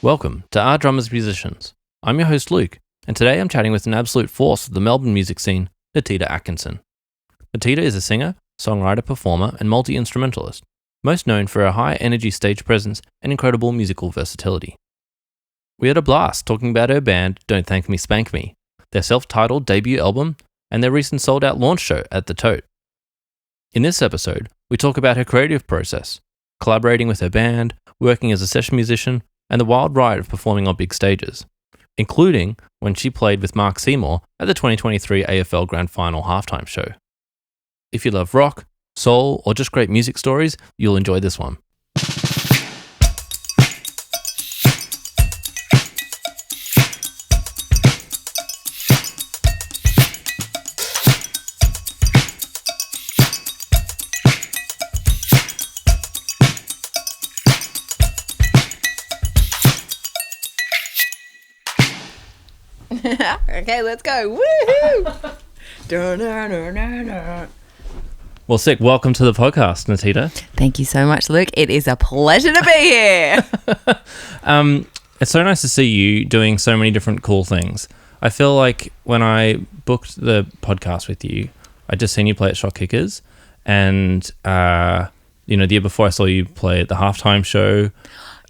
Welcome to Our Drummers Musicians. I'm your host Luke, and today I'm chatting with an absolute force of the Melbourne music scene, Nitida Atkinson. Nitida is a singer, songwriter, performer, and multi-instrumentalist, most known for her high-energy stage presence and incredible musical versatility. We had a blast talking about her band Don't Thank Me, Spank Me, their self-titled debut album, and their recent sold-out launch show at the Tote. In this episode, we talk about her creative process, collaborating with her band, working as a session musician, and the wild ride of performing on big stages, including when she played with Mark Seymour at the 2023 AFL Grand Final halftime show. If you love rock, soul, or just great music stories, you'll enjoy this one. Okay, let's go. Woohoo! Well, sick. Welcome to the podcast, Nitida. Thank you so much, Luke. It is a pleasure to be here. It's so nice to see you doing so many different cool things. I feel like when I booked the podcast with you, I just seen you play at Shot Kickers, and the year before I saw you play at the halftime show,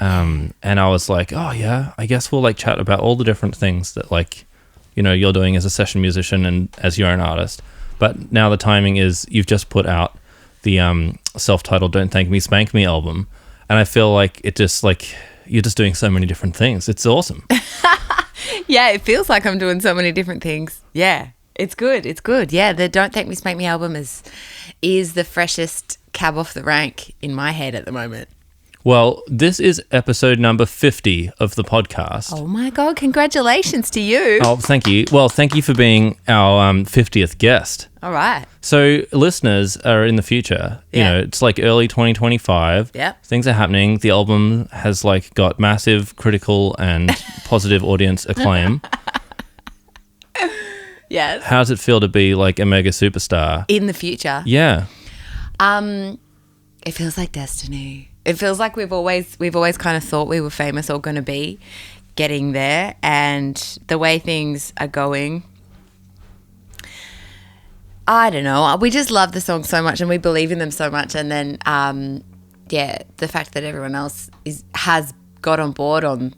and I was like, oh yeah, I guess we'll chat about all the different things that you're doing as a session musician and as your own artist. But now the timing is you've just put out the self-titled Don't Thank Me, Spank Me album, and I feel like it just you're just doing so many different things. It's awesome. Yeah, it feels like I'm doing so many different things. Yeah, it's good. It's good. Yeah, the Don't Thank Me, Spank Me album is the freshest cab off the rank in my head at the moment. Well, this is episode number 50 of the podcast. Oh my God, congratulations to you. Oh, thank you. Well, thank you for being our 50th guest. All right. So listeners are in the future. Yeah. It's early 2025. Yeah. Things are happening. The album has got massive critical and positive audience acclaim. Yes. How does it feel to be a mega superstar? In the future. Yeah. It feels like destiny. It feels like we've always kind of thought we were famous or going to be getting there, and the way things are going, I don't know. We just love the songs so much and we believe in them so much, and then the fact that everyone else has got on board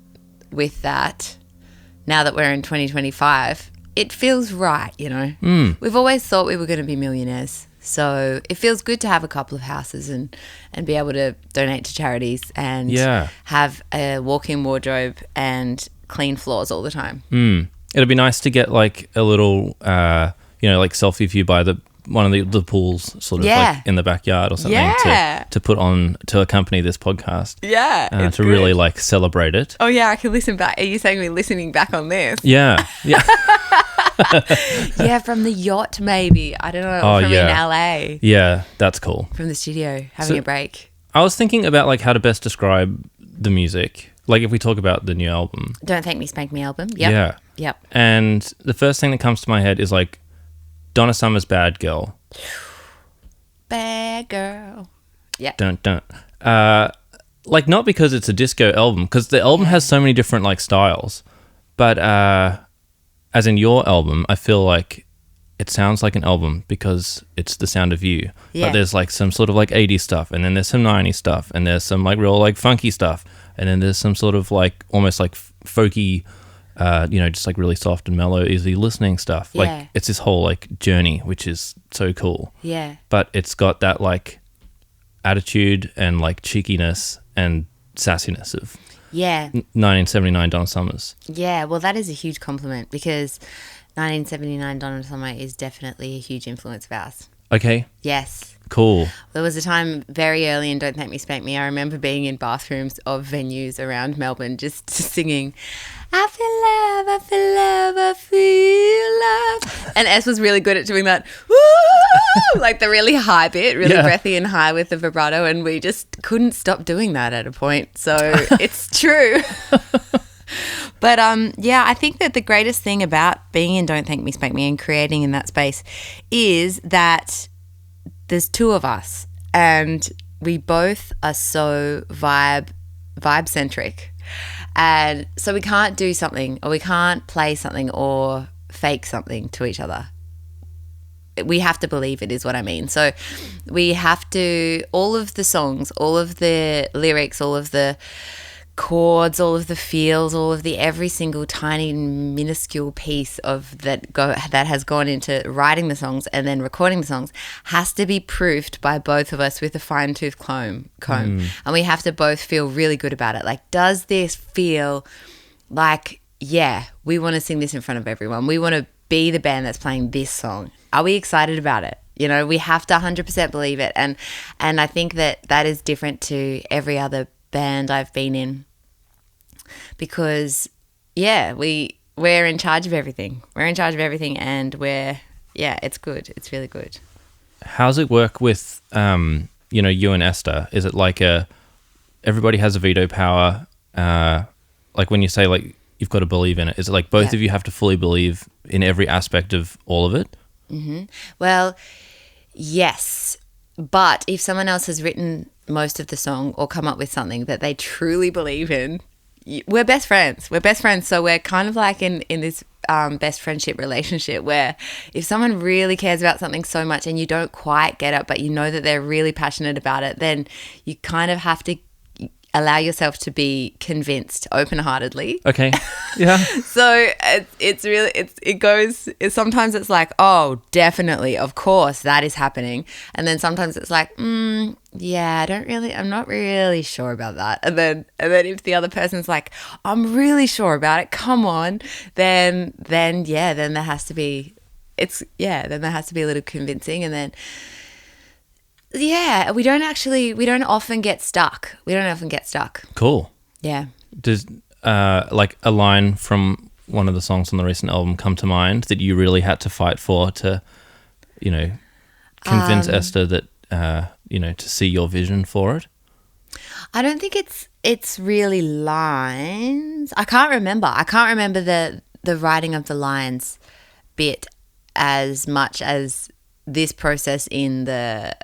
with that now that we're in 2025, it feels right, We've always thought we were going to be millionaires. So it feels good to have a couple of houses and be able to donate to charities and have a walk-in wardrobe and clean floors all the time. It'd be nice to get a little, selfie view by one of the pools in the backyard or something to put on to accompany this podcast. Yeah. To good. Really celebrate it. Oh yeah, I can listen back. Are you saying we're listening back on this? Yeah. Yeah. Yeah, from the yacht maybe. I don't know. Oh, from yeah. in LA. Yeah, that's cool. From the studio, having a break. I was thinking about how to best describe the music. If we talk about the new album. Don't Thank Me, Spank Me album. Yep. Yeah. Yep. And the first thing that comes to my head is Donna Summer's Bad Girl. Bad girl. Yeah. Dun dun. Not because it's a disco album, because the album has so many different styles, but as in your album, I feel like it sounds like an album because it's the sound of you. Yeah. But there's some sort of 80s stuff, and then there's some 90s stuff, and there's some real funky stuff, and then there's some sort of almost folky, just really soft and mellow, easy listening stuff. Yeah. It's this whole journey, which is so cool. Yeah. But it's got that attitude and cheekiness and sassiness of 1979 Donna Summers. Yeah, well, that is a huge compliment because 1979 Donna Summer is definitely a huge influence of ours. Okay. Yes. Cool. There was a time very early in Don't Thank Me, Spank Me, I remember being in bathrooms of venues around Melbourne just singing, I feel love, I feel love, I feel love. And S was really good at doing that, woo, the really high bit, really breathy and high with the vibrato, and we just couldn't stop doing that at a point. So it's true. But I think that the greatest thing about being in Don't Thank Me, Spank Me and creating in that space is that there's two of us and we both are so vibe-centric. And so we can't do something, or we can't play something or fake something to each other. We have to believe it, is what I mean. So we have to, all of the songs, all of the lyrics, all of the chords, all of the feels, all of the every single tiny minuscule piece of that has gone into writing the songs and then recording the songs has to be proofed by both of us with a fine-tooth comb. And we have to both feel really good about it. Like, does this feel like, yeah, we want to sing this in front of everyone, we want to be the band that's playing this song, are we excited about it? You know, we have to 100% believe it. And I think that is different to every other band I've been in, because we're in charge of everything. We're in charge of everything, and it's good. It's really good. How's it work with you and Esther? Is it like everybody has a veto power? Like when you say like you've got to believe in it, is it like both of you have to fully believe in every aspect of all of it? Mm-hmm. Well, yes, but if someone else has written most of the song or come up with something that they truly believe in, we're best friends. So we're kind of like in this best friendship relationship where if someone really cares about something so much and you don't quite get it, but you know that they're really passionate about it, then you kind of have to allow yourself to be convinced open-heartedly. Okay. Yeah. So sometimes it's like, oh, definitely, of course, that is happening. And then sometimes it's like, yeah, I'm not really sure about that. And then if the other person's like, I'm really sure about it, come on, then there has to be a little convincing. And then we don't often get stuck. Cool. Yeah. Does like a line from one of the songs on the recent album come to mind that you really had to fight for to, convince Esther that, to see your vision for it? I don't think it's really lines. I can't remember the writing of the lines bit as much as this process in the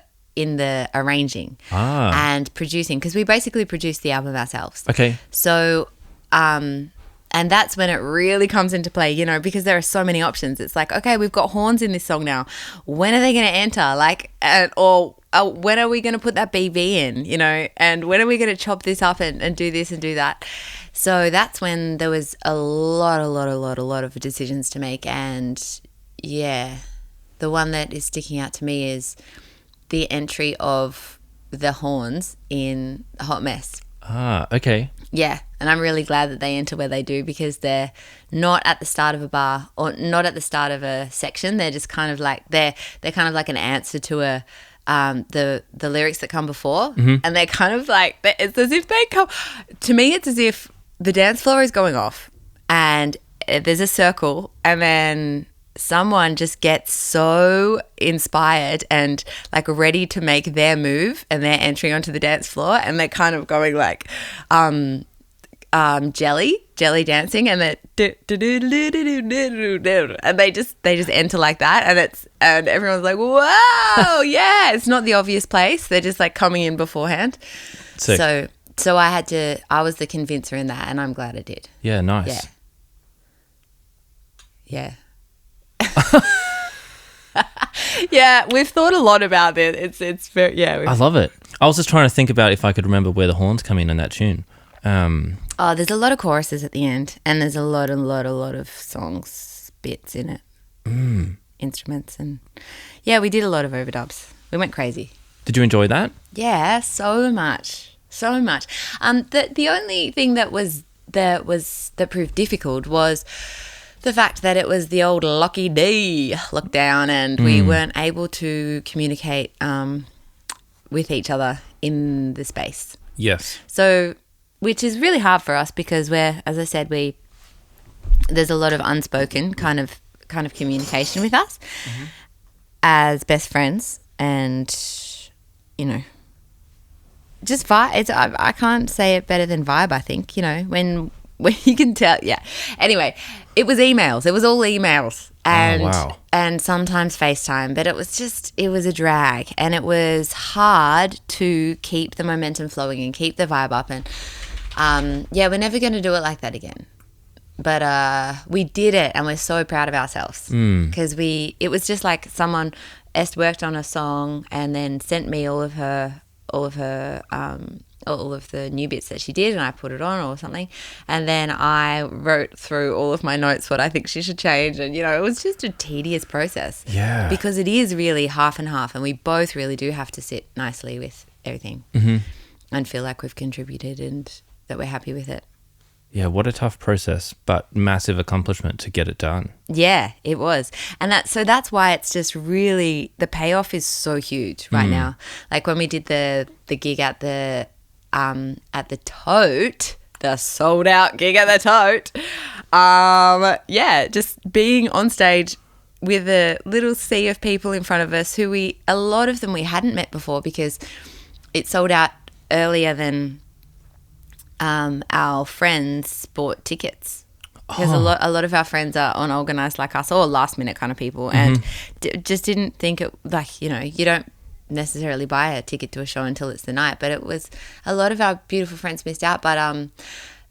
arranging and producing, because we basically produced the album ourselves. Okay. So, and that's when it really comes into play, because there are so many options. It's like, okay, we've got horns in this song now. When are they going to enter? Like, or when are we going to put that BB in, and when are we going to chop this up and do this and do that? So that's when there was a lot of decisions to make. And yeah, the one that is sticking out to me is the entry of the horns in Hot Mess. Okay. Yeah, and I'm really glad that they enter where they do, because they're not at the start of a bar or not at the start of a section. They're just kind of like they're kind of like an answer to the lyrics that come before, and they're kind of like, it's as if they come. To me, it's as if the dance floor is going off, and there's a circle, and then someone just gets so inspired and like ready to make their move, and they're entering onto the dance floor, and they're kind of going like jelly dancing, and and they just enter like that, and everyone's like, whoa, yeah, it's not the obvious place. They're just like coming in beforehand. Sick. So I was the convincer in that, and I'm glad I did. Yeah, nice. Yeah. Yeah, we've thought a lot about it. It's very, I love it. I was just trying to think about if I could remember where the horns come in that tune. There's a lot of choruses at the end, and there's a lot of songs bits in it, instruments, and yeah, we did a lot of overdubs. We went crazy. Did you enjoy that? Yeah, so much. The only thing that proved difficult was the fact that it was the old lucky day lockdown, and we weren't able to communicate with each other in the space. Yes. So, which is really hard for us, because as I said, there's a lot of unspoken kind of communication with us as best friends, and just vibe. I can't say it better than vibe. I think when you can tell. Yeah. Anyway, it was emails. It was all emails, and sometimes FaceTime. But it was a drag, and it was hard to keep the momentum flowing and keep the vibe up. And Yeah, we're never going to do it like that again. But we did it, and we're so proud of ourselves because it was just like Est worked on a song and then sent me all of the new bits that she did, and I put it on or something, and then I wrote through all of my notes what I think she should change, and it was just a tedious process. Yeah, because it is really half and half, and we both really do have to sit nicely with everything and feel like we've contributed and that we're happy with it. Yeah, what a tough process, but massive accomplishment to get it done. Yeah, it was. And that's why it's just really, the payoff is so huge right now. Like when we did the gig at the Tote, the sold out gig at the Tote. Just being on stage with a little sea of people in front of us who a lot of them we hadn't met before because it sold out earlier than our friends bought tickets, because a lot of our friends are unorganised like us, or last minute kind of people, and just didn't think it, like, you don't necessarily buy a ticket to a show until it's the night, but it was a lot of our beautiful friends missed out. But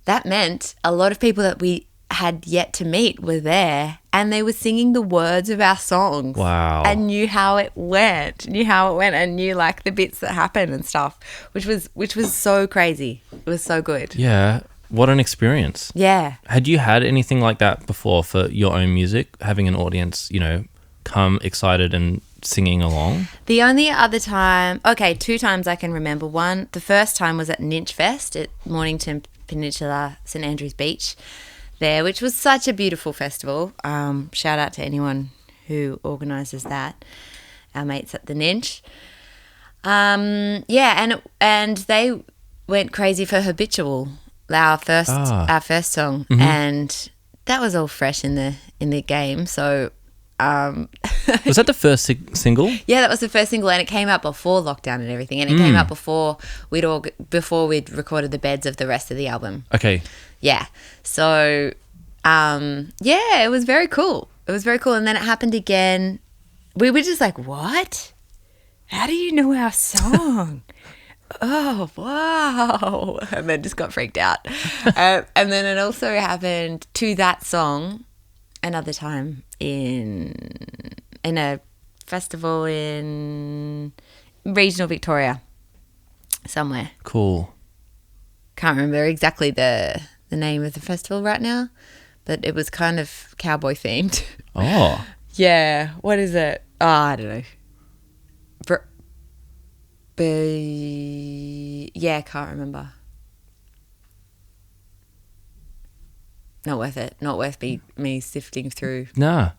that meant a lot of people that we had yet to meet were there, and they were singing the words of our songs. Wow. And knew how it went, and knew like the bits that happened and stuff, which was so crazy. It was so good. Yeah. What an experience. Yeah. Had you had anything like that before for your own music, having an audience, come excited and singing along? The only other time, 2 times I can remember. One, the first time was at Ninch Fest at Mornington Peninsula, St Andrews Beach there, which was such a beautiful festival. Shout out to anyone who organises that, our mates at the Ninch. And they went crazy for Habitual, our first song, and that was all fresh in the game. So was that the first single? Yeah, that was the first single, and it came out before lockdown and everything, and it came out before we'd recorded the beds of the rest of the album. Okay. Yeah. So, it was very cool. And then it happened again. We were just like, what? How do you know our song? Oh, wow. And then just got freaked out. And then it also happened to that song another time in a festival in regional Victoria somewhere. Cool. Can't remember exactly the name of the festival right now, but it was kind of cowboy themed. Oh. Yeah. What is it? Oh, I don't know. Can't remember. Not worth it. Not worth me sifting through my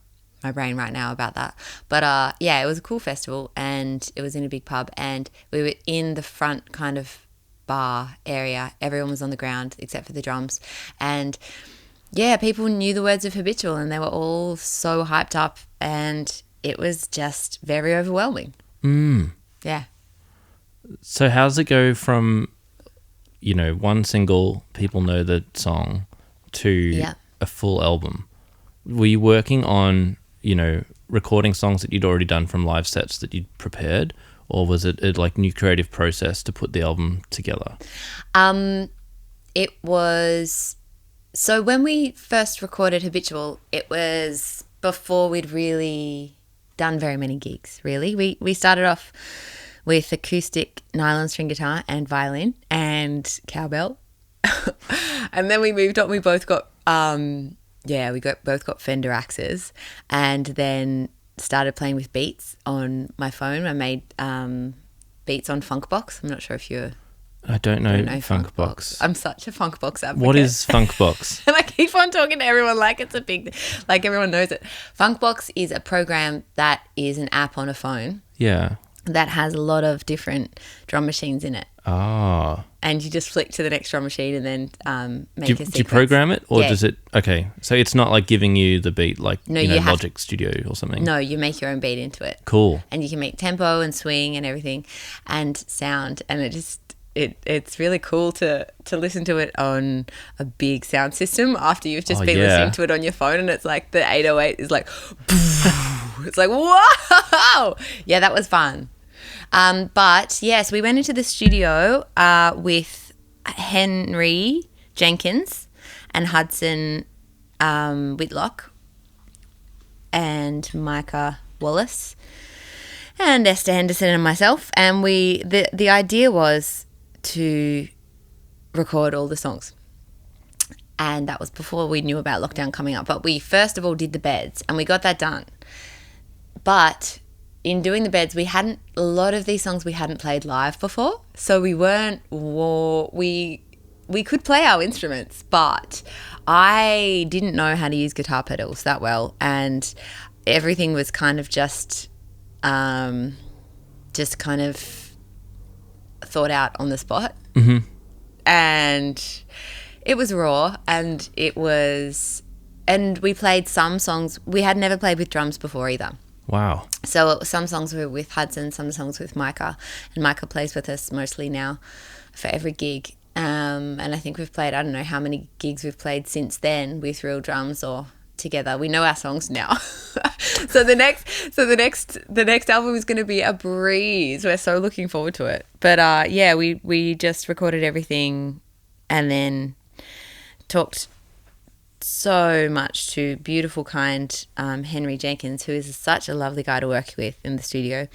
brain right now about that. But it was a cool festival, and it was in a big pub, and we were in the front kind of bar area. Everyone was on the ground except for the drums, and people knew the words of Habitual, and they were all so hyped up, and it was just very overwhelming. Yeah. So how does it go from one single, people know the song, to a full album? Were you working on recording songs that you'd already done from live sets that you'd prepared, or was it a new creative process to put the album together? It was, so when we first recorded Habitual, it was before we'd really done very many gigs, really. We started off with acoustic nylon string guitar and violin and cowbell. And then we moved on. We both got both got Fender Axes, and then started playing with beats on my phone. I made beats on Funkbox. I'm not sure if I don't know Funkbox. I'm such a Funkbox advocate. What is Funkbox? And I keep on talking to everyone like it's a big, like everyone knows it. Funkbox is a program that is an app on a phone. Yeah. That has a lot of different drum machines in it. Oh. And you just flick to the next drum machine and then make a sequence. Do you program it, or does it? Okay, so it's not like giving you the beat like Logic Studio or something. No, you make your own beat into it. Cool. And you can make tempo and swing and everything, and sound, and it's really cool to listen to it on a big sound system after you've just been listening to it on your phone, and it's like the 808 is like, it's like, whoa! Yeah, that was fun. But yes, we went into the studio with Henry Jenkins and Hudson Whitlock and Micah Wallace and Esther Henderson and myself. And the idea was to record all the songs. And that was before we knew about lockdown coming up. But we first of all did the beds, and we got that done. But in doing the beds, a lot of these songs we hadn't played live before. So we could play our instruments, but I didn't know how to use guitar pedals that well. And everything was kind of just kind of thought out on the spot. Mm-hmm. And it was raw, and we played some songs. We had never played with drums before either. Wow. So some songs were with Hudson, some songs with Micah, and Micah plays with us mostly now for every gig. And I think we've played, I don't know how many gigs we've played since then with real drums or together. We know our songs now. So the next album is going to be a breeze. We're so looking forward to it. But we just recorded everything and then talked so much to beautiful, kind Henry Jenkins, who is such a lovely guy to work with in the studio,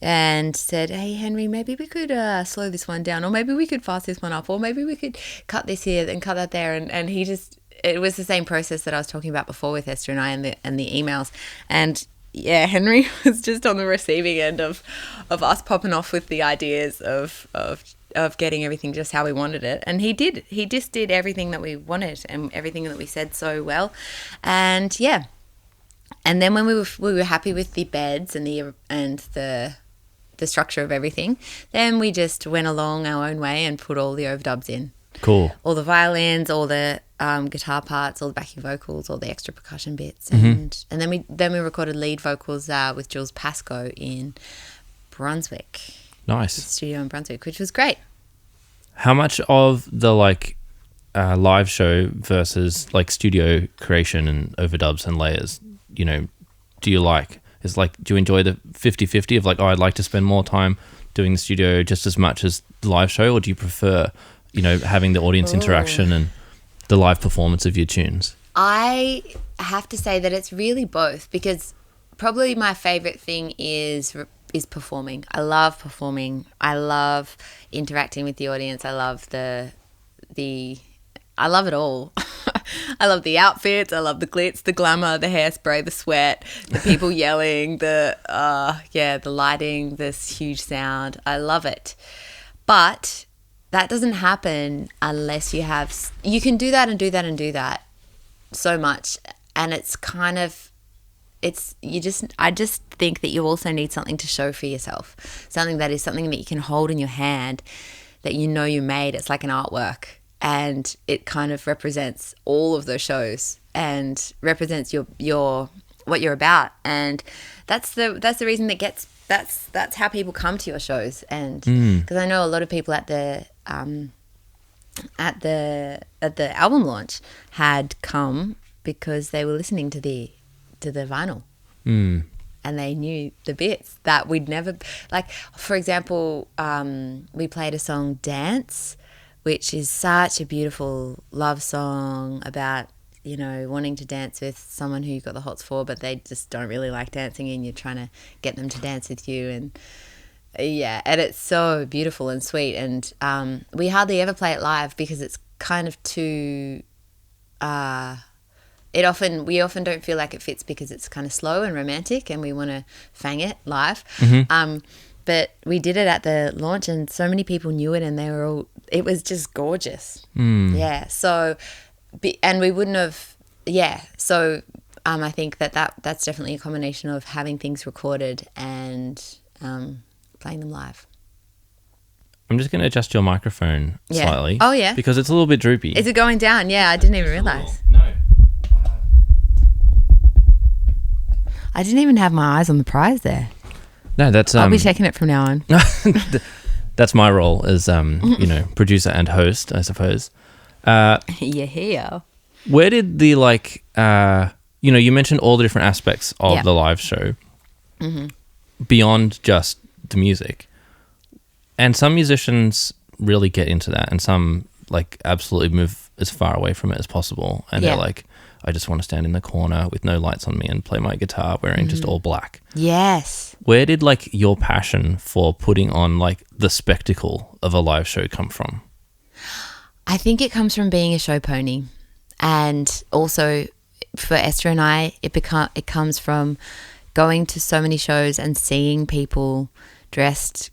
and said, hey, Henry, maybe we could slow this one down, or maybe we could fast this one up, or maybe we could cut this here and cut that there. And he just, it was the same process that I was talking about before with Esther and I and the emails. And yeah, Henry was just on the receiving end of us popping off with the ideas of getting everything just how we wanted it. And he did. He just did everything that we wanted and everything that we said so well. And yeah. And then when we were happy with the beds and the structure of everything, then we just went along our own way and put all the overdubs in. Cool. All the violins, all the guitar parts, all the backing vocals, all the extra percussion bits. And then we recorded lead vocals with Jules Pascoe in Brunswick. Nice. Studio in Brunswick, which was great. How much of the live show versus studio creation and overdubs and layers, do you like? Do you enjoy the 50-50 of I'd like to spend more time doing the studio just as much as the live show, or do you prefer, having the audience interaction and the live performance of your tunes? I have to say that it's really both, because probably my favorite thing is performing. I love performing. I love interacting with the audience. I love I love it all. I love the outfits. I love the glitz, the glamour, the hairspray, the sweat, the people yelling, the lighting, this huge sound. I love it. But that doesn't happen unless you can do that and do that and do that so much. And it's kind of, I just think that you also need something to show for yourself. Something that you can hold in your hand that you made. It's like an artwork. And it kind of represents all of those shows and represents your what you're about. And that's the reason that's how people come to your shows. And because I know a lot of people at the album launch had come because they were listening to the vinyl. And they knew the bits that we'd never, for example, we played a song, Dance, which is such a beautiful love song about, wanting to dance with someone who you've got the hots for, but they just don't really like dancing and you're trying to get them to dance with you. And and it's so beautiful and sweet. And we hardly ever play it live because it's kind of too, we often don't feel like it fits because it's kind of slow and romantic and we want to fang it live. But we did it at the launch and so many people knew it and it was just gorgeous. Yeah. So, and we wouldn't have, So I think that's definitely a combination of having things recorded and playing them live. I'm just going to adjust your microphone slightly. Oh, yeah. Because it's a little bit droopy. Is it going down? Yeah, I didn't even realize. No. I didn't even have my eyes on the prize there. No, that's... I'll be checking it from now on. That's my role as, producer and host, I suppose. Yeah. Where did the, you mentioned all the different aspects of the live show beyond just the music. And some musicians really get into that, and some like absolutely move as far away from it as possible, and they're like, I just want to stand in the corner with no lights on me and play my guitar wearing just all black. Yes. Where did like your passion for putting on like the spectacle of a live show come from? I think it comes from being a show pony, and also for Esther and I, it comes from going to so many shows and seeing people dressed,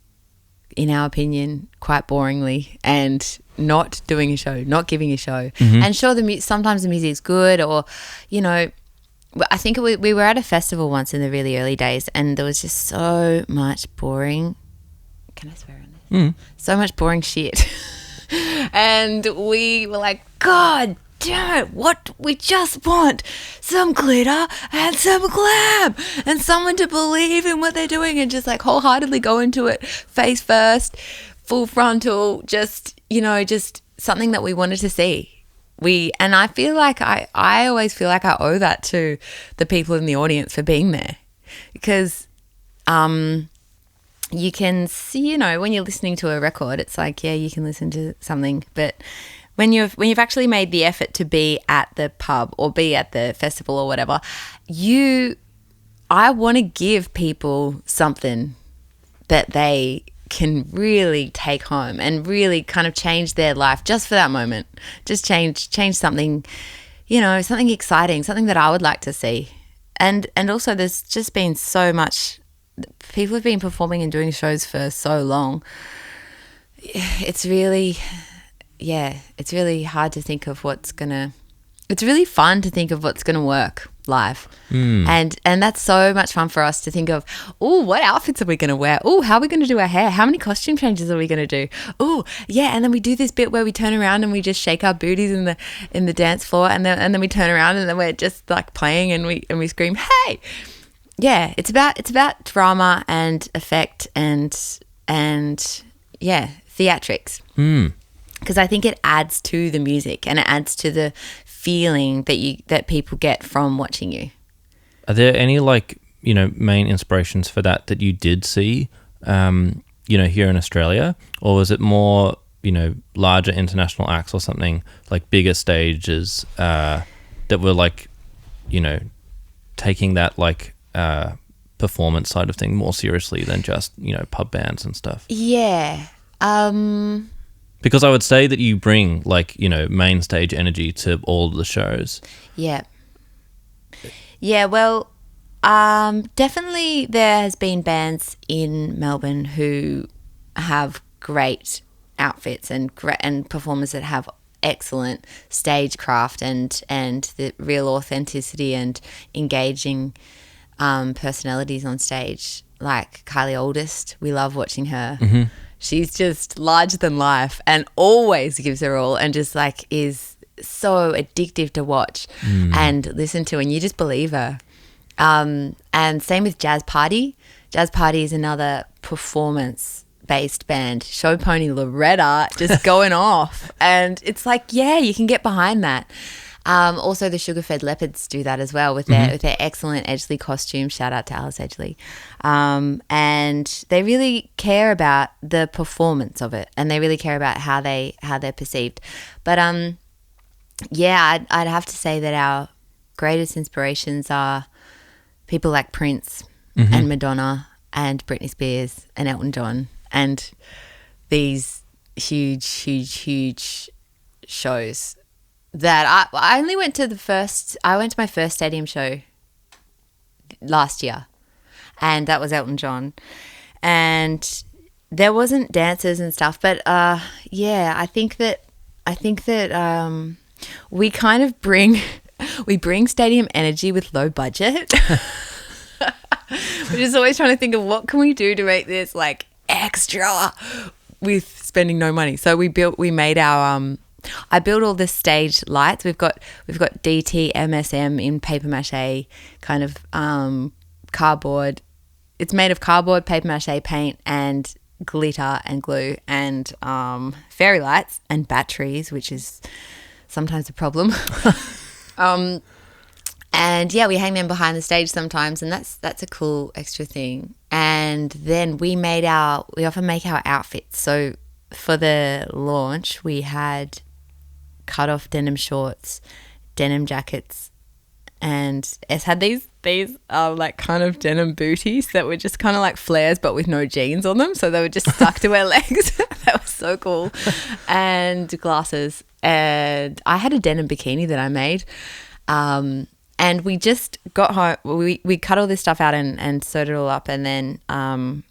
in our opinion, quite boringly, and not doing a show, not giving a show. And sure, sometimes the music's good, or, you know, I think we were at a festival once in the really early days, and there was just so much boring. Can I swear on this? So much boring shit. And we were like, God damn it, what we just want some glitter and some glam and someone to believe in what they're doing and just like wholeheartedly go into it face first, full frontal, just, you know, just something that we wanted to see. And I feel like I always feel like I owe that to the people in the audience for being there, because you can see, you know, when you're listening to a record, it's like, yeah, you can listen to something, but when you've actually made the effort to be at the pub or be at the festival or whatever, I want to give people something that they can really take home and really kind of change their life just for that moment. Just change something, you know, something exciting, something that I would like to see. And also there's just been so much, people have been performing and doing shows for so long. It's really hard to think of it's really fun to think of what's going to work live. And that's so much fun for us to think of, oh, what outfits are we going to wear? Oh, how are we going to do our hair? How many costume changes are we going to do? Oh, yeah, and then we do this bit where we turn around and we just shake our booties in the dance floor, and then we turn around and then we're just like playing and we scream, hey. Yeah, it's about drama and effect and theatrics. Because I think it adds to the music and it adds to the feeling that people get from watching you. Are there any like, you know, main inspirations for that you did see, you know, here in Australia, or was it more, you know, larger international acts or something, like bigger stages that were like, you know, taking that like performance side of thing more seriously than just, you know, pub bands and stuff? Yeah. Because I would say that you bring like, you know, main stage energy to all of the shows. Yeah. Yeah, well, definitely there has been bands in Melbourne who have great outfits and performers that have excellent stage craft and the real authenticity and engaging personalities on stage, like Kylie Oldest. We love watching her. She's just larger than life and always gives her all, and just like is so addictive to watch and listen to, and you just believe her. And same with Jazz Party. Jazz Party is another performance-based band. Show pony Loretta just going off, and it's like, yeah, you can get behind that. Also, the Sugar Fed Leopards do that as well with their excellent Edgley costumes. Shout out to Alice Edgley. And they really care about the performance of it, and they really care about how they're perceived. But I'd have to say that our greatest inspirations are people like Prince and Madonna and Britney Spears and Elton John, and these huge shows that I only went to my first stadium show last year, and that was Elton John, and there wasn't dancers and stuff, but I think that we kind of bring stadium energy with low budget. We're just always trying to think of what can we do to make this like extra with spending no money. So I built all the stage lights. We've got DT MSM in paper mache kind of cardboard. It's made of cardboard, paper mache paint, and glitter and glue, and fairy lights and batteries, which is sometimes a problem. And yeah, we hang them behind the stage sometimes, and that's a cool extra thing. And then we often make our outfits. So for the launch, we had cut off denim shorts, denim jackets, and Es had these like kind of denim booties that were just kind of like flares but with no jeans on them, so they were just stuck to her legs. That was so cool. And glasses, and I had a denim bikini that I made, and we just got home. We cut all this stuff out and sewed it all up, and then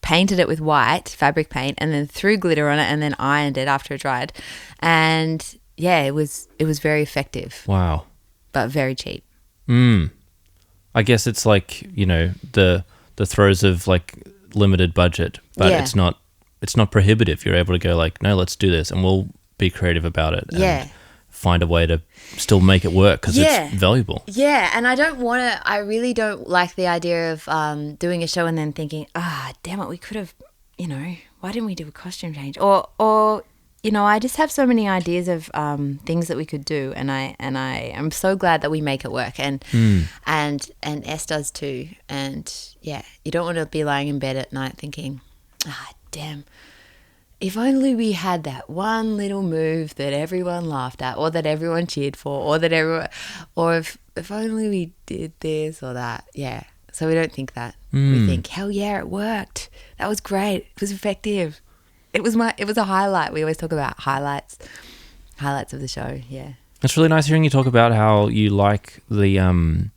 painted it with white fabric paint, and then threw glitter on it, and then ironed it after it dried. And yeah, it was very effective. Wow. But very cheap. I guess it's like, you know, the throes of like limited budget, but Yeah. it's not prohibitive. You're able to go like, no, let's do this, and we'll be creative about it. Yeah. And find a way to still make it work because it's valuable. Yeah, and I really don't like the idea of doing a show and then thinking, damn it, we could have, you know, why didn't we do a costume change? Or you know, I just have so many ideas of things that we could do, and I am so glad that we make it work, and Es does too. And yeah, you don't want to be lying in bed at night thinking, damn, if only we had that one little move that everyone laughed at, or that everyone cheered for, or if only we did this or that. Yeah. So we don't think that. We think, hell yeah, it worked. That was great. It was effective. It was a highlight. We always talk about highlights of the show. Yeah. It's really nice hearing you talk about how you like the,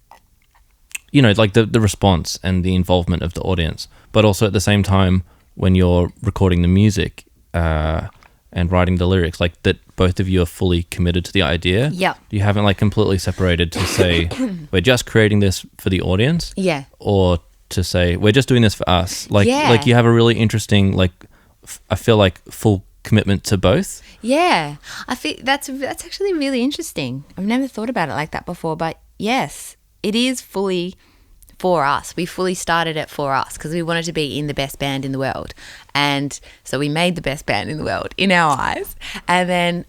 you know, like the response and the involvement of the audience, but also at the same time when you're recording the music and writing the lyrics, like that both of you are fully committed to the idea. Yeah. You haven't like completely separated to say we're just creating this for the audience. Yeah. Or to say we're just doing this for us. Like Yeah. like you have a really interesting like I feel like full commitment to both. Yeah. I feel that's actually really interesting. I've never thought about it like that before, but yes, it is fully for us. We fully started it for us because we wanted to be in the best band in the world. And so we made the best band in the world in our eyes. And then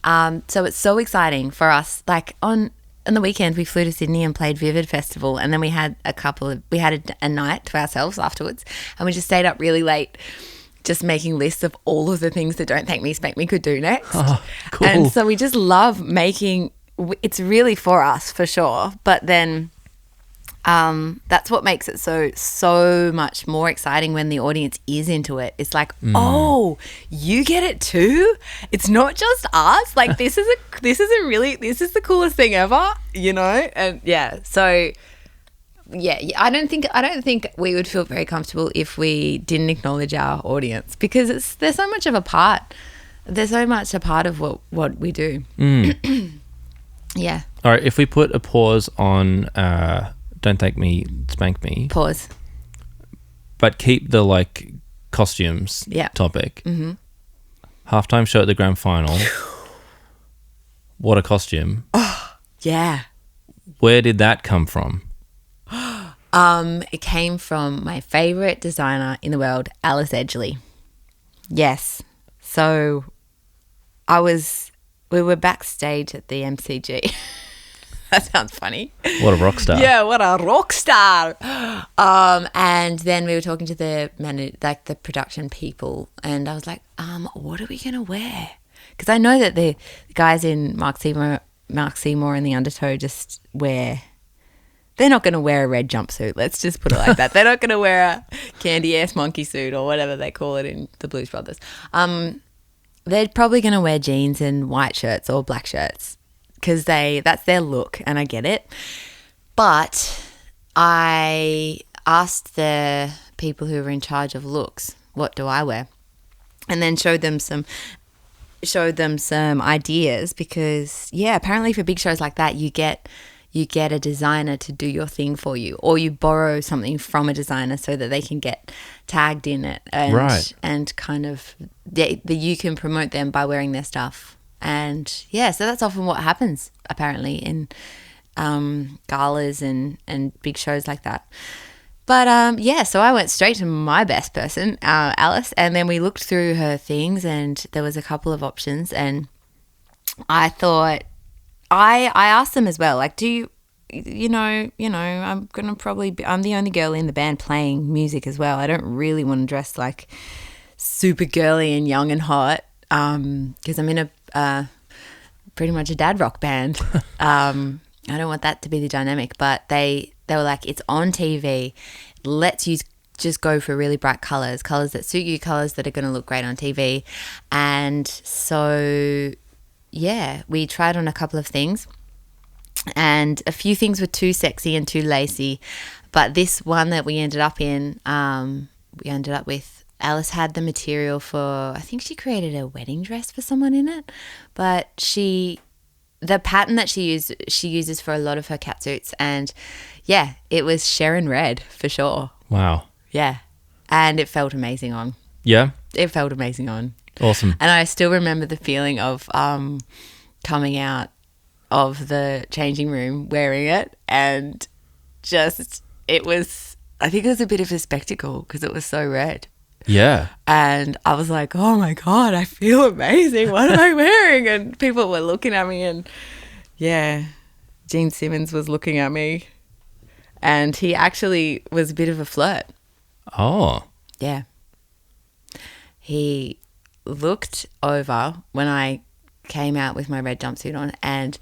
so it's so exciting for us. Like on the weekend we flew to Sydney and played Vivid Festival, and then we had a night to ourselves afterwards, and we just stayed up really late just making lists of all of the things that Don't Thank Me, Spank Me could do next. Oh, cool. And so we just love making, it's really for us for sure, but then that's what makes it so much more exciting when the audience is into it. It's like, oh, you get it too? It's not just us. Like this is the coolest thing ever, you know? And yeah, so yeah, I don't think we would feel very comfortable if we didn't acknowledge our audience, because they're so much a part of what we do. Yeah. All right, if we put a pause on Don't Thank Me, Spank Me. Pause. But keep the like costumes topic. Mm-hmm. Halftime show at the grand final. What a costume. Oh, yeah. Where did that come from? It came from my favorite designer in the world, Alice Edgley. Yes. So we were backstage at the MCG. That sounds funny. What a rock star. Yeah, what a rock star. And then we were talking to the production people, and I was like, what are we going to wear? Because I know that the guys in Mark Seymour and the Undertow just they're not going to wear a red jumpsuit. Let's just put it like that. They're not going to wear a candy-ass monkey suit or whatever they call it in the Blues Brothers. They're probably going to wear jeans and white shirts or black shirts because that's their look, and I get it. But I asked the people who were in charge of looks, what do I wear? And then showed them some ideas because, yeah, apparently for big shows like that, you get a designer to do your thing for you, or you borrow something from a designer so that they can get tagged in it and kind of you can promote them by wearing their stuff. And yeah, so that's often what happens apparently in galas and big shows like that. But yeah, so I went straight to my best person, Alice, and then we looked through her things and there was a couple of options, and I thought I asked them as well, like, I'm the only girl in the band playing music as well. I don't really want to dress like super girly and young and hot. because I'm in a pretty much a dad rock band. I don't want that to be the dynamic, but they were like, it's on TV. Let's just go for really bright colours that suit you, colours that are going to look great on TV. And so, yeah, we tried on a couple of things, and a few things were too sexy and too lacy. But this one that we ended up with, Alice had the material for, I think she created a wedding dress for someone in it, but the pattern that she uses for a lot of her catsuits, and yeah, it was Sharon Red for sure. Wow. Yeah. And it felt amazing on. Yeah? It felt amazing on. Awesome. And I still remember the feeling of coming out of the changing room wearing it, and just, I think it was a bit of a spectacle because it was so red. Yeah. And I was like, oh my God, I feel amazing. What am I wearing? And people were looking at me, and yeah, Gene Simmons was looking at me, and he actually was a bit of a flirt. Oh. Yeah. He looked over when I came out with my red jumpsuit on and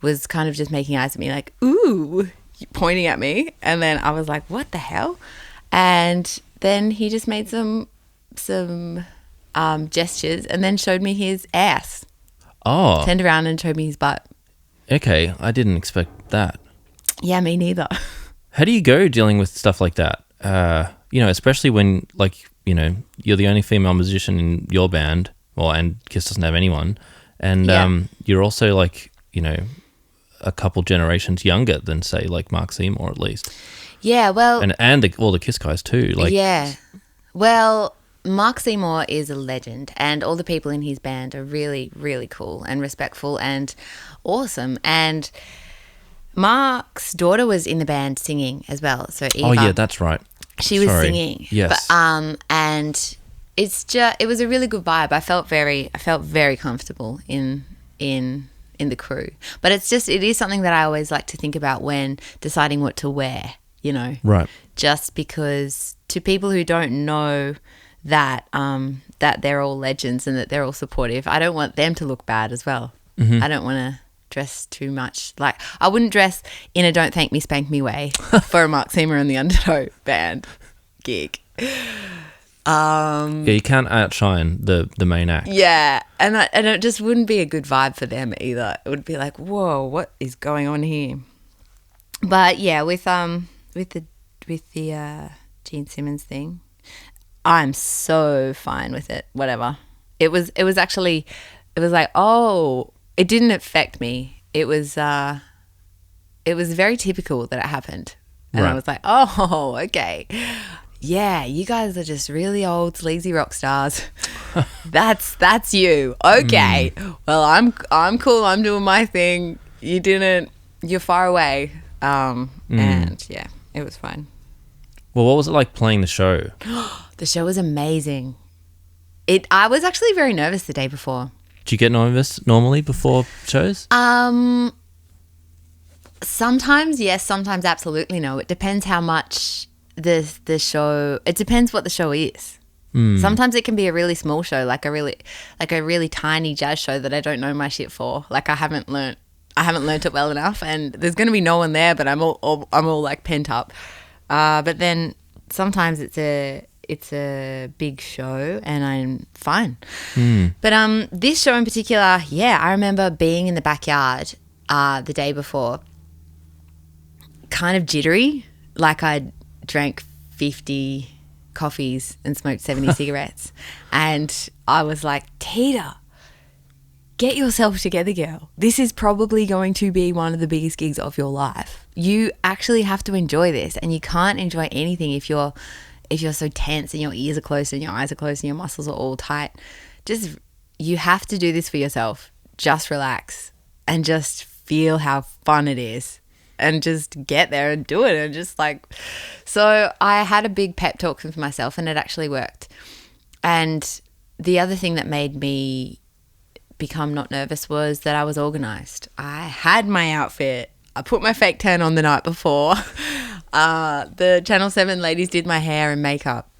was kind of just making eyes at me like, ooh, pointing at me. And then I was like, what the hell? And then he just made some gestures and then showed me his ass. Oh. Turned around and showed me his butt. Okay, I didn't expect that. Yeah, me neither. How do you go dealing with stuff like that? Especially when, like, you're the only female musician in your band, and Kiss doesn't have anyone, and you're also, like, a couple generations younger than, say, like Mark Seymour at least. Yeah, well... And all the Kiss guys too. Like, yeah. Well, Mark Seymour is a legend, and all the people in his band are really, really cool and respectful and awesome. And Mark's daughter was in the band singing as well. So Eva, oh yeah, that's right. She was singing. Yes. But, and it was a really good vibe. I felt very comfortable in the crew. But it is something that I always like to think about when deciding what to wear, Right. Just because to people who don't know that that they're all legends and that they're all supportive, I don't want them to look bad as well. Mm-hmm. I don't want to dress too much. Like, I wouldn't dress in a Don't Thank Me, Spank Me way for a Mark Seymour and the Undertow band gig. Yeah, you can't outshine the main act. Yeah, and it just wouldn't be a good vibe for them either. It would be like, whoa, what is going on here? But yeah, with the Gene Simmons thing, I'm so fine with it. Whatever. It was like, oh, it didn't affect me. It was very typical that it happened, and right. I was like, oh, okay. Yeah, you guys are just really old sleazy rock stars. That's you. Okay. Well, I'm cool. I'm doing my thing. You didn't. You're far away. And yeah, it was fine. Well, what was it like playing the show? The show was amazing. I was actually very nervous the day before. Do you get nervous normally before shows? Sometimes yes, sometimes absolutely no. It depends how much the show. It depends what the show is. Sometimes it can be a really small show, like a really tiny jazz show that I don't know my shit for. Like I haven't learnt it well enough, and there's going to be no one there, but I'm all like pent up. But then sometimes it's a big show and I'm fine. But this show in particular, yeah, I remember being in the backyard the day before, kind of jittery, like I drank 50 coffees and smoked 70 cigarettes, and I was like, Tita, get yourself together, girl. This is probably going to be one of the biggest gigs of your life. You actually have to enjoy this, and you can't enjoy anything if you're so tense and your ears are closed and your eyes are closed and your muscles are all tight. You have to do this for yourself. Just relax and just feel how fun it is, and just get there and do it. And just like, so I had a big pep talk for myself, and it actually worked. And the other thing that made me become not nervous was that I was organised. I had my outfit. I put my fake tan on the night before. The Channel 7 ladies did my hair and makeup,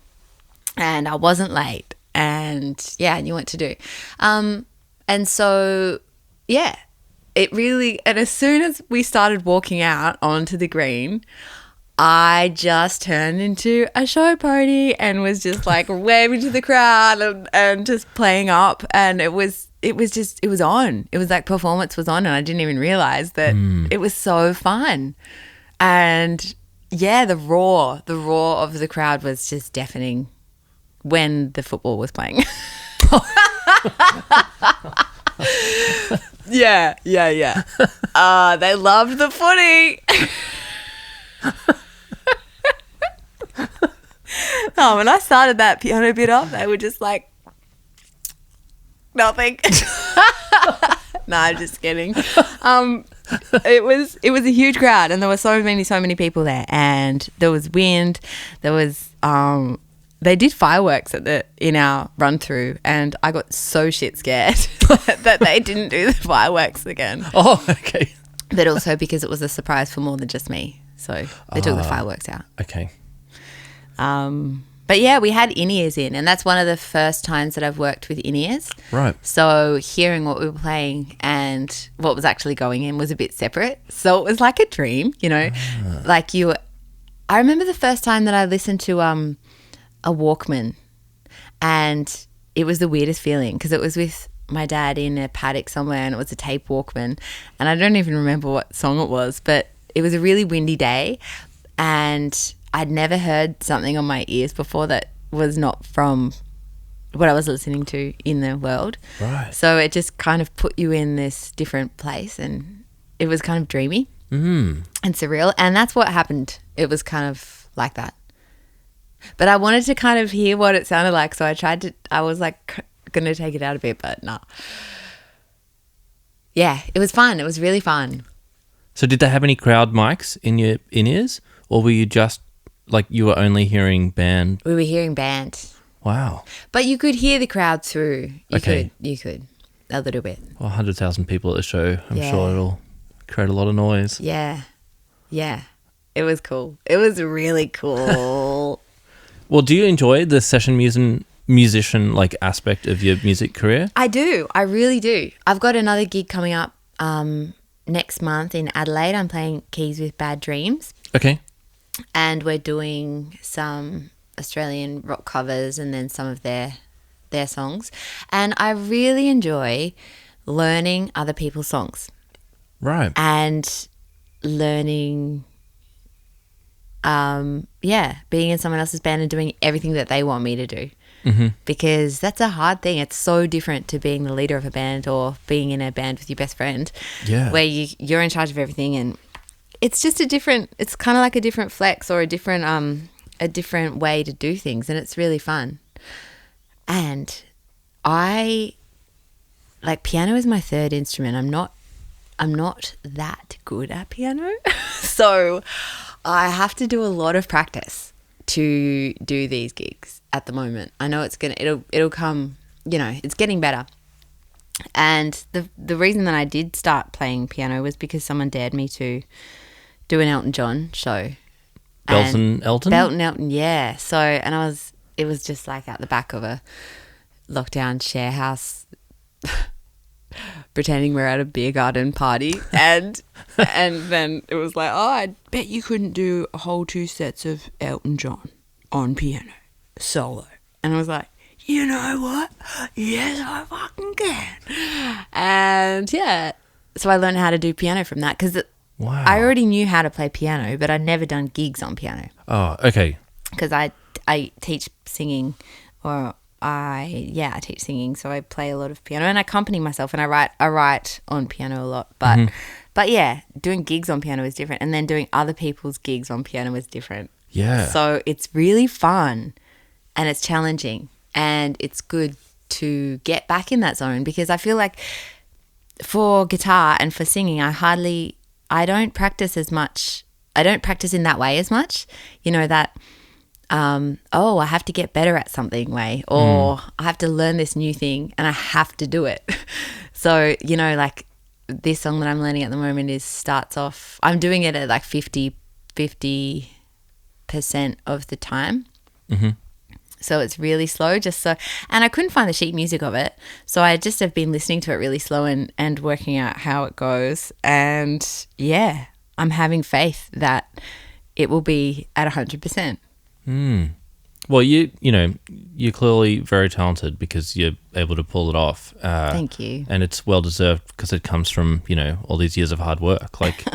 and I wasn't late. and yeah, I knew what to do. And so, yeah, it really, and as soon as we started walking out onto the green, I just turned into a show pony and was just like waving to the crowd and just playing up. And it was on. It was like performance was on, and I didn't even realize that it was so fun. And yeah, the roar of the crowd was just deafening when the football was playing. Yeah. They loved the footy. Oh, when I started that piano bit up, they were just like, nothing. No, I'm just kidding. It was a huge crowd, and there were so many people there, and there was wind. There was they did fireworks in our run through, and I got so shit scared that they didn't do the fireworks again. Oh, okay. But also because it was a surprise for more than just me, so they took the fireworks out. Okay. But yeah, we had in-ears in, and that's one of the first times that I've worked with in-ears. Right. So hearing what we were playing and what was actually going in was a bit separate. So it was like a dream, you know, like I remember the first time that I listened to a Walkman, and it was the weirdest feeling because it was with my dad in a paddock somewhere, and it was a tape Walkman, and I don't even remember what song it was, but it was a really windy day, and I'd never heard something on my ears before that was not from what I was listening to in the world. Right. So it just kind of put you in this different place, and it was kind of dreamy and surreal, and that's what happened. It was kind of like that. But I wanted to kind of hear what it sounded like, so I was like going to take it out a bit, but no. Yeah, it was fun. It was really fun. So did they have any crowd mics in your in-ears, or were you just like you were only hearing band? We were hearing band. Wow. But you could hear the crowd through. You could a little bit. Well, 100,000 people at the show. I'm sure it'll create a lot of noise. Yeah. It was cool. It was really cool. Well, do you enjoy the session musician like aspect of your music career? I do. I really do. I've got another gig coming up next month in Adelaide. I'm playing keys with Bad Dreams. Okay. And we're doing some Australian rock covers and then some of their songs. And I really enjoy learning other people's songs. Right. And learning, being in someone else's band and doing everything that they want me to do. Mm-hmm. Because that's a hard thing. It's so different to being the leader of a band or being in a band with your best friend. Yeah. Where you're in charge of everything, and it's just it's kind of like a different flex or a different way to do things, and it's really fun. And piano is my third instrument. I'm not that good at piano. So I have to do a lot of practice to do these gigs at the moment. I know it'll come, it's getting better. And the reason that I did start playing piano was because someone dared me to do an Elton John show. Belton Elton, yeah. So, and it was just like at the back of a lockdown share house, pretending we're at a beer garden party, and then it was like, oh, I bet you couldn't do a whole 2 sets of Elton John on piano solo. And I was like, you know what? Yes, I fucking can. And yeah, so I learned how to do piano from that because wow. I already knew how to play piano, but I'd never done gigs on piano. Oh, okay. Because I teach singing, or I teach singing, so I play a lot of piano and I accompany myself, and I write on piano a lot. But yeah, doing gigs on piano is different, and then doing other people's gigs on piano is different. Yeah. So it's really fun, and it's challenging, and it's good to get back in that zone, because I feel like for guitar and for singing, I don't practice as much. I don't practice in that way as much. That I have to get better at something way, or I have to learn this new thing and I have to do it. So, like this song that I'm learning at the moment starts off, I'm doing it at like 50% of the time. Mm-hmm. So it's really slow, and I couldn't find the sheet music of it. So I just have been listening to it really slow and working out how it goes. And yeah, I'm having faith that it will be at 100%. Well, you're clearly very talented because you're able to pull it off. Thank you. And it's well deserved because it comes from, all these years of hard work. Like,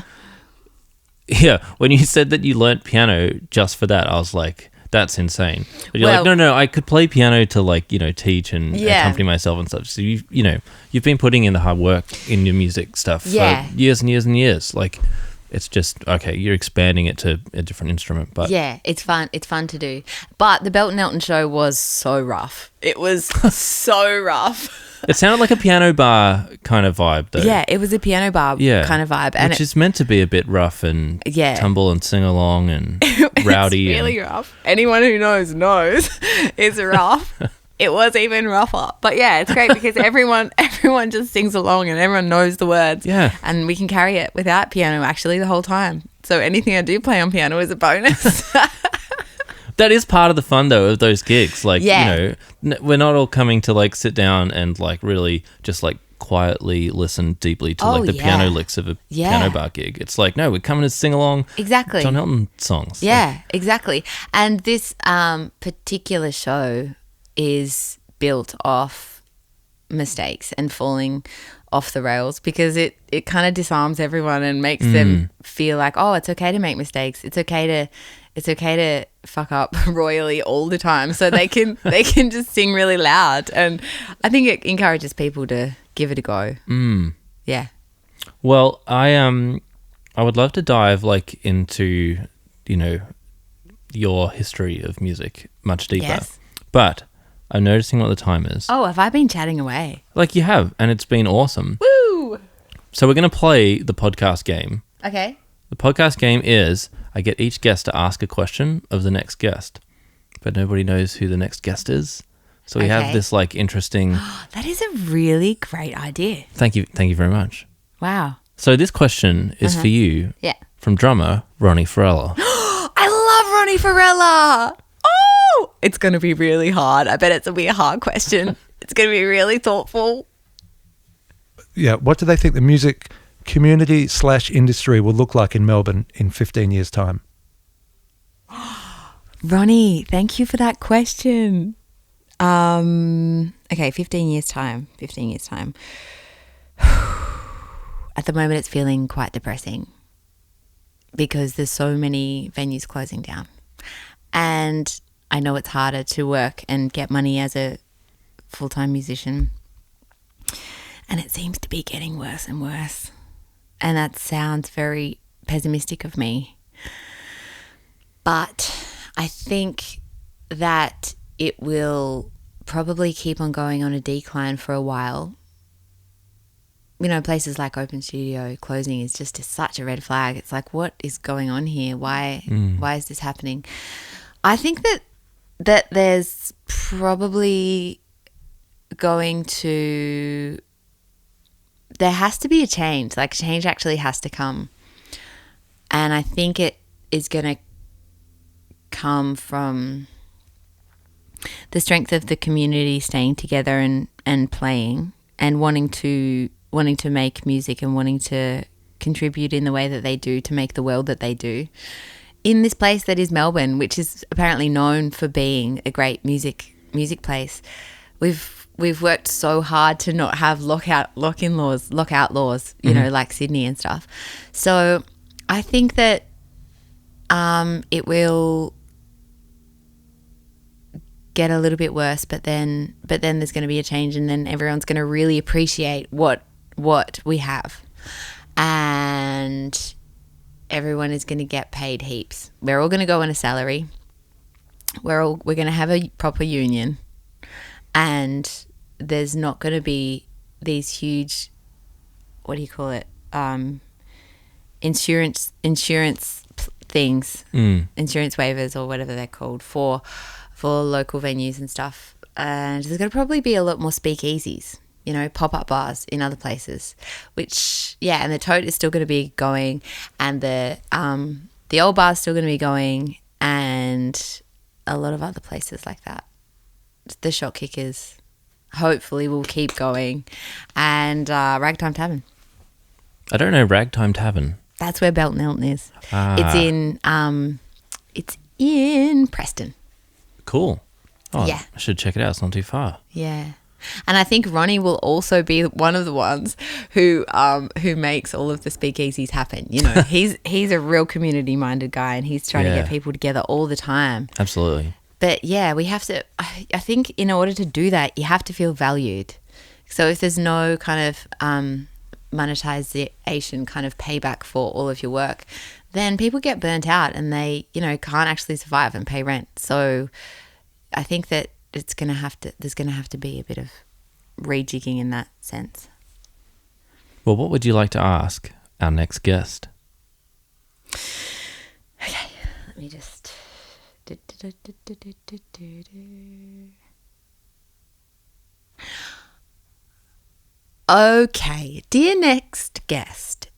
yeah, when you said that you learnt piano just for that, I was like, that's insane. But you're like, no, I could play piano to teach and accompany myself and stuff. So you've been putting in the hard work in your music stuff for years and years and years. Like, it's just, okay, you're expanding it to a different instrument. But yeah, it's fun. It's fun to do. But the Belton Elton show was so rough. It was so rough. It sounded like a piano bar kind of vibe, though. Yeah, it was a piano bar kind of vibe. And which is meant to be a bit rough and tumble and sing along and rowdy. It's really rough. Anyone who knows it's rough. It was even rougher. But yeah, it's great because everyone just sings along and everyone knows the words. Yeah. And we can carry it without piano actually the whole time. So anything I do play on piano is a bonus. That is part of the fun, though, of those gigs. Like, we're not all coming to, sit down and, really just, quietly listen deeply to, the piano licks of a piano bar gig. It's like, no, we're coming to sing along John Elton songs. Yeah, exactly. And this particular show is built off mistakes and falling off the rails because it kind of disarms everyone and makes them feel like, oh, it's okay to make mistakes. It's okay to fuck up royally all the time, so they can just sing really loud. And I think it encourages people to give it a go. Yeah. Well, I would love to dive into your history of music much deeper. Yes. But I'm noticing what the time is. Oh, have I been chatting away? You have, and it's been awesome. Woo! So we're going to play the podcast game. Okay. The podcast game is I get each guest to ask a question of the next guest, but nobody knows who the next guest is. So we have this interesting... That is a really great idea. Thank you very much. Wow. So this question is for you from drummer Ronnie Farella. I love Ronnie Farella. Oh, it's going to be really hard. I bet it's going to be a hard question. It's going to be really thoughtful. Yeah, what do they think the music community/industry will look like in Melbourne in 15 years' time? Ronnie, thank you for that question. Okay, 15 years' time. At the moment, it's feeling quite depressing because there's so many venues closing down. And I know it's harder to work and get money as a full-time musician. And it seems to be getting worse and worse. And that sounds very pessimistic of me. But I think that it will probably keep on going on a decline for a while. Places like Open Studio closing is just such a red flag. It's like, what is going on here? Why is this happening? I think that there's probably there has to be a change. Change actually has to come. And I think it is going to come from the strength of the community staying together and playing and wanting to make music and wanting to contribute in the way that they do to make the world that they do. In this place that is Melbourne, which is apparently known for being a great music place, we've worked so hard to not have lockout laws, like Sydney and stuff. So I think that it will get a little bit worse, but then there's going to be a change, and then everyone's going to really appreciate what we have, and everyone is going to get paid heaps. We're all going to go on a salary. We're going to have a proper union, and there's not going to be these huge, what do you call it? Insurance things, insurance waivers or whatever they're called for local venues and stuff. And there's going to probably be a lot more speakeasies, pop-up bars in other places, which, and the Tote is still going to be going, and the old bar is still going to be going, and a lot of other places like that. the Shot Kickers hopefully will keep going, and Ragtime Tavern. I don't know Ragtime Tavern. That's where Belt and Elton is. It's in Preston. Cool. Oh, Yeah. I should check it out. It's not too far. Yeah. And I think Ronnie will also be one of the ones who makes all of the speakeasies happen. You know, he's a real community-minded guy, and he's trying to get people together all the time. Absolutely. But yeah, we have to, I think in order to do that, you have to feel valued. So if there's no kind of monetization kind of payback for all of your work, then people get burnt out and they, you know, can't actually survive and pay rent. So I think that there's going to have to be a bit of rejigging in that sense. Well, what would you like to ask our next guest? Okay, let me just... Okay, dear next guest,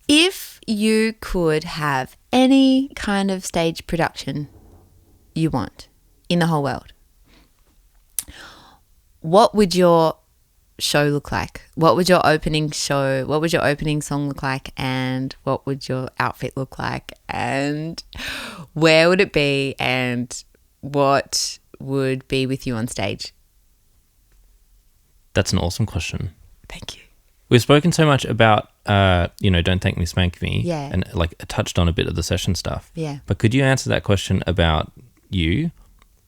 if you could have any kind of stage production you want in the whole world, what would your show look like? What would your opening show, what would your opening song look like, and what would your outfit look like, and where would it be, and what would be with you on stage? That's an awesome question. Thank you. We've spoken so much about, Don't Thank Me, Spank Me. Yeah. And like touched on a bit of the session stuff. Yeah. But could you answer that question about you?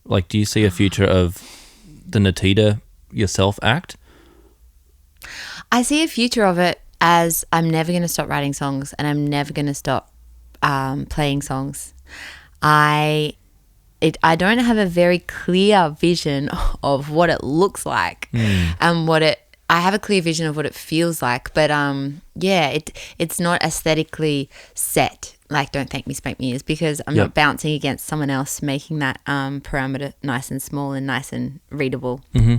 Like, do you see a future of the Nitida yourself act? I see a future of it as I'm never going to stop writing songs, and I'm never going to stop playing songs. I don't have a very clear vision of what it looks like and I have a clear vision of what it feels like, but it's not aesthetically set like Don't Thank Me, Spank Me is, because I'm not bouncing against someone else, making that parameter nice and small and nice and readable. Mm-hmm.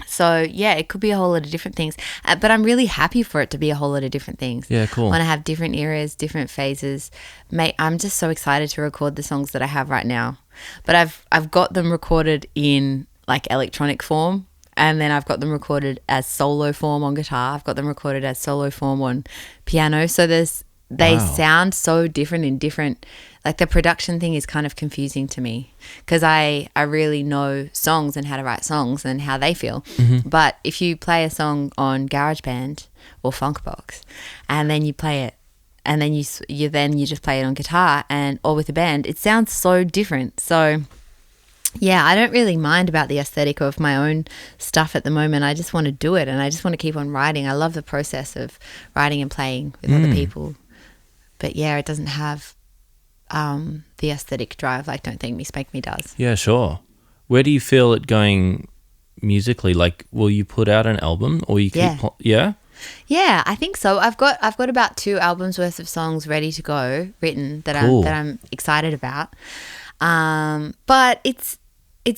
So yeah, it could be a whole lot of different things, but I'm really happy for it to be a whole lot of different things. Yeah, cool. Want to have different eras, different phases. Mate, I'm just so excited to record the songs that I have right now. But I've got them recorded in like electronic form, and then I've got them recorded as solo form on guitar. I've got them recorded as solo form on piano. So they sound so different in different, like the production thing is kind of confusing to me, because I really know songs and how to write songs and how they feel. Mm-hmm. But if you play a song on GarageBand or Funkbox and then you play it, and then you just play it on guitar or with a band, it sounds so different. So yeah, I don't really mind about the aesthetic of my own stuff at the moment. I just want to do it, and I just want to keep on writing. I love the process of writing and playing with other people. But yeah, it doesn't have the aesthetic drive like Don't Thank Me, Spank Me does. Yeah, sure. Where do you feel it going musically? Like, will you put out an album, or you keep? Yeah. Yeah, I think so. I've got about 2 albums worth of songs ready to go, written that I'm excited about. But it's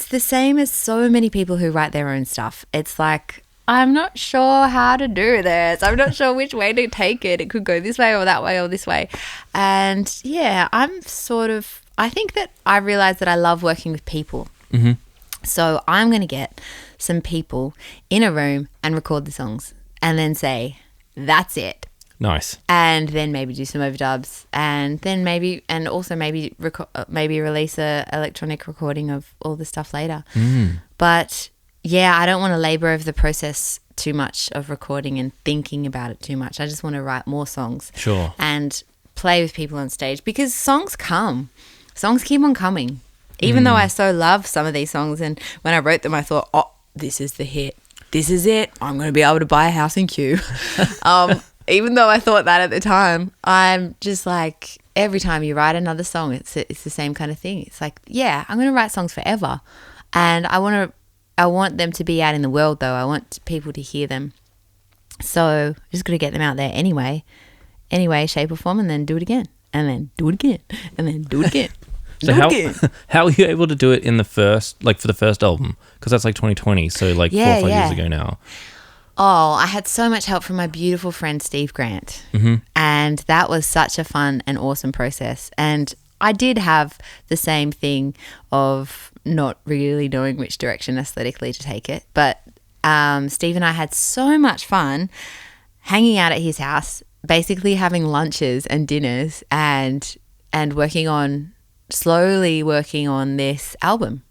the same as so many people who write their own stuff. It's like, I'm not sure how to do this. I'm not sure which way to take it. It could go this way or that way or this way. And yeah, I think that I realized that I love working with people. Mm-hmm. So I'm going to get some people in a room and record the songs and then say, that's it. Nice. And then maybe do some overdubs, and then maybe release a electronic recording of all the stuff later. But yeah, I don't want to labor over the process too much of recording and thinking about it too much. I just want to write more songs. Sure. And play with people on stage, because songs keep on coming. Even though I so love some of these songs, and when I wrote them I thought, oh, this is the hit, this is it, I'm going to be able to buy a house in Kew. Even though I thought that at the time, I'm just like, every time you write another song, it's the same kind of thing. It's like, yeah, I'm going to write songs forever, and I want them to be out in the world though. I want people to hear them. So I'm just going to get them out there anyway, shape or form, and then do it again, and then do it again, and then do it again. So how were you able to do it in for the first album? Because that's like 2020, so like 4 or 5 years ago now. Oh, I had so much help from my beautiful friend Steve Grant. Mm-hmm. And that was such a fun and awesome process. And I did have the same thing of not really knowing which direction aesthetically to take it. But Steve and I had so much fun hanging out at his house, basically having lunches and dinners and slowly working on this album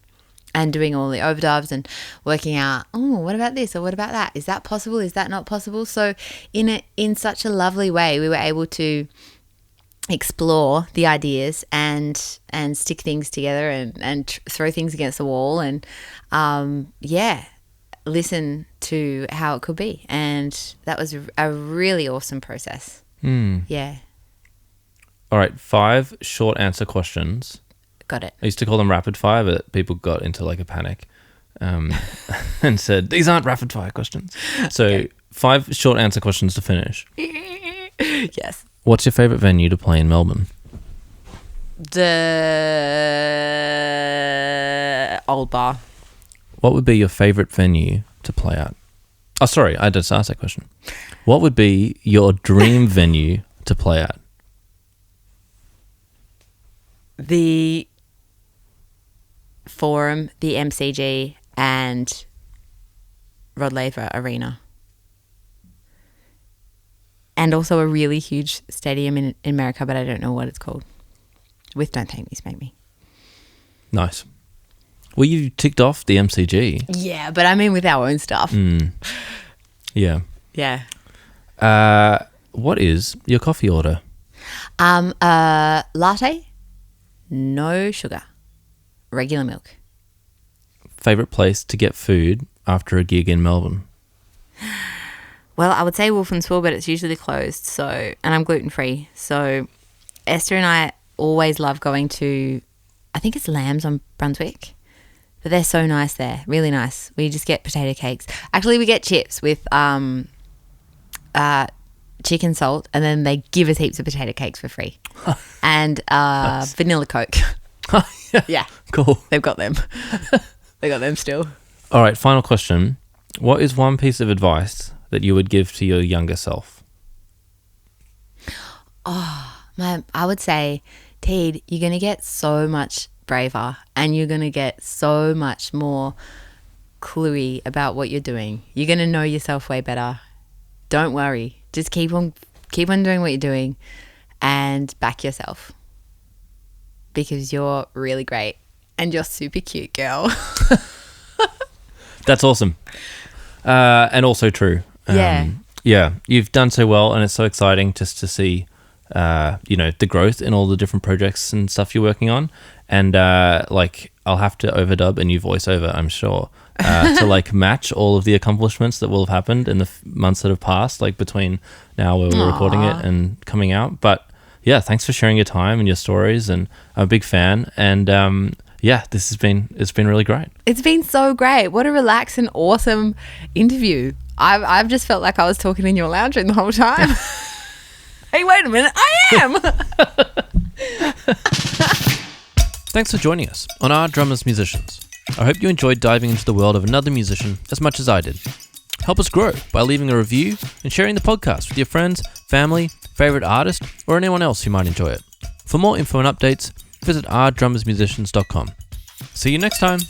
and doing all the overdubs and working out, oh, what about this or what about that? Is that possible? Is that not possible? So in such a lovely way, we were able to explore the ideas and stick things together and throw things against the wall and listen to how it could be. And that was a really awesome process. Yeah. All right, 5 short answer questions. Got it. I used to call them rapid fire, but people got into like a panic and said, these aren't rapid fire questions. So okay. 5 short answer questions to finish. Yes. What's your favourite venue to play in Melbourne? The Old Bar. What would be your favourite venue to play at? Oh, sorry, I just asked that question. What would be your dream venue to play at? The Forum, the MCG, and Rod Laver Arena. And also a really huge stadium in America, but I don't know what it's called. With Don't Thank Me, Spank Me. Nice. Well, you ticked off the MCG. Yeah, but I mean with our own stuff. Yeah. Yeah. What is your coffee order? Latte, no sugar, regular milk. Favourite place to get food after a gig in Melbourne? Well, I would say Wolf and Spool, but it's usually closed. So, and I'm gluten-free. So Esther and I always love going to, I think it's Lamb's on Brunswick. But they're so nice there. Really nice. We just get potato cakes. Actually, we get chips with chicken salt, and then they give us heaps of potato cakes for free. And vanilla Coke. Yeah. Cool. They've got them. They got them still. All right, final question. What is one piece of advice that you would give to your younger self? I would say, Teed, you're going to get so much braver and you're going to get so much more cluey about what you're doing. You're going to know yourself way better. Don't worry. Just keep on doing what you're doing and back yourself because you're really great and you're super cute, girl. That's awesome. And also true. Yeah, you've done so well, and it's so exciting just to see, the growth in all the different projects and stuff you're working on. And I'll have to overdub a new voiceover, I'm sure, to match all of the accomplishments that will have happened in the months that have passed, between now where we're recording it and coming out. But yeah, thanks for sharing your time and your stories, and I'm a big fan. And it's been really great. It's been so great. What a relaxed and awesome interview. I've just felt like I was talking in your lounge room the whole time. Hey, wait a minute. I am. Thanks for joining us on Our Drummers Musicians. I hope you enjoyed diving into the world of another musician as much as I did. Help us grow by leaving a review and sharing the podcast with your friends, family, favorite artist, or anyone else who might enjoy it. For more info and updates, visit ourdrummersmusicians.com. See you next time.